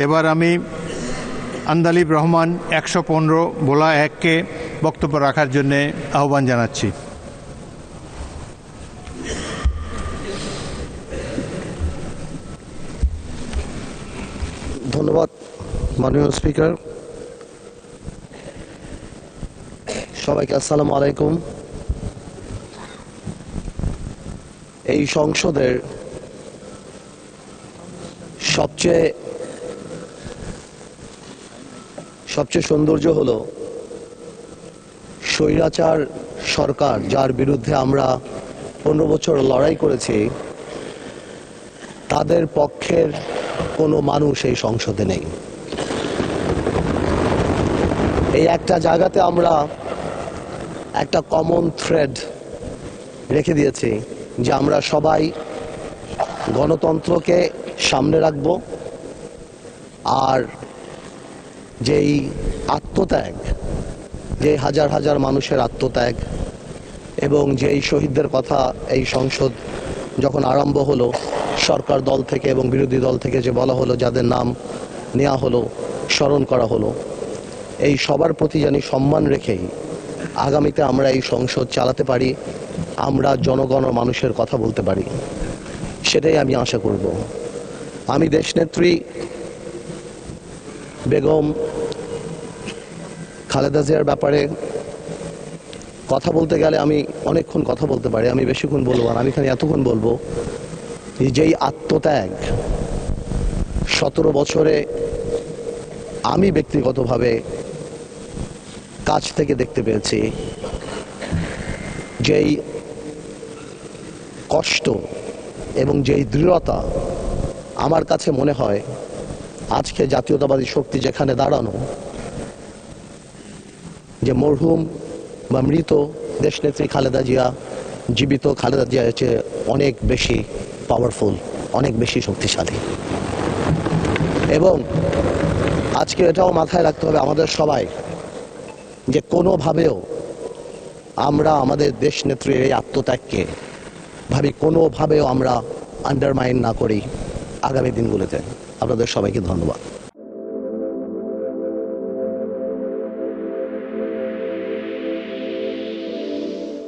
এবার আমি আন্দালিব রহমান 115 ভোলা 1-কে বক্তব্য রাখার জন্য আহ্বান জানাচ্ছি। ধন্যবাদ মাননীয় স্পিকার। সবাইকে আসসালামু আলাইকুম। এই সংসদের সবচেয়ে সৌন্দর্য হলো স্বৈরাচার সরকার, যার বিরুদ্ধে আমরা 15 বছর লড়াই করেছি, তাদের পক্ষের কোনো মানুষ এই সংসদে নেই। এই একটা জায়গাতে আমরা একটা কমন থ্রেড রেখে দিয়েছি যে আমরা সবাই গণতন্ত্রকে সামনে রাখব, আর যেই আত্মত্যাগ, যে হাজার হাজার মানুষের আত্মত্যাগ এবং যেই শহীদদের কথা এই সংসদ যখন আরম্ভ হলো, সরকার দল থেকে এবং বিরোধী দল থেকে যে বলা হলো, যাদের নাম নেওয়া হলো, স্মরণ করা হলো, এই সবার প্রতি জানি সম্মান রেখেই আগামীতে আমরা এই সংসদ চালাতে পারি, আমরা জনগণ ও মানুষের কথা বলতে পারি, সেটাই আমি আশা করব। আমি দেশনেত্রী বেগম খালেদা জিয়ার ব্যাপারে কথা বলতে গেলে আমি অনেকক্ষণ কথা বলতে পারি, আমি বেশিক্ষণ বলবো না, আমি এখানে এতক্ষণ বলবো যেই আত্মত্যাগ 17 বছরে আমি ব্যক্তিগতভাবে কাছ থেকে দেখতে পেয়েছি, যেই কষ্ট এবং যেই দৃঢ়তা, আমার কাছে মনে হয় আজকে জাতীয়তাবাদী শক্তি যেখানে দাঁড়ানো, যে মরহুম বা মৃত দেশনেত্রী খালেদা জিয়া জীবিত খালেদা জিয়া হচ্ছে অনেক বেশি পাওয়ারফুল, অনেক বেশি শক্তিশালী। এবং আজকে এটাও মাথায় রাখতে হবে আমাদের সবাই যে কোনোভাবেও আমরা আমাদের দেশনেত্রীর এই আত্মত্যাগকে কোনোভাবেও আমরা আন্ডারমাইন না করি আগামী দিনগুলোতে। আপনাদের সবাইকে ধন্যবাদ।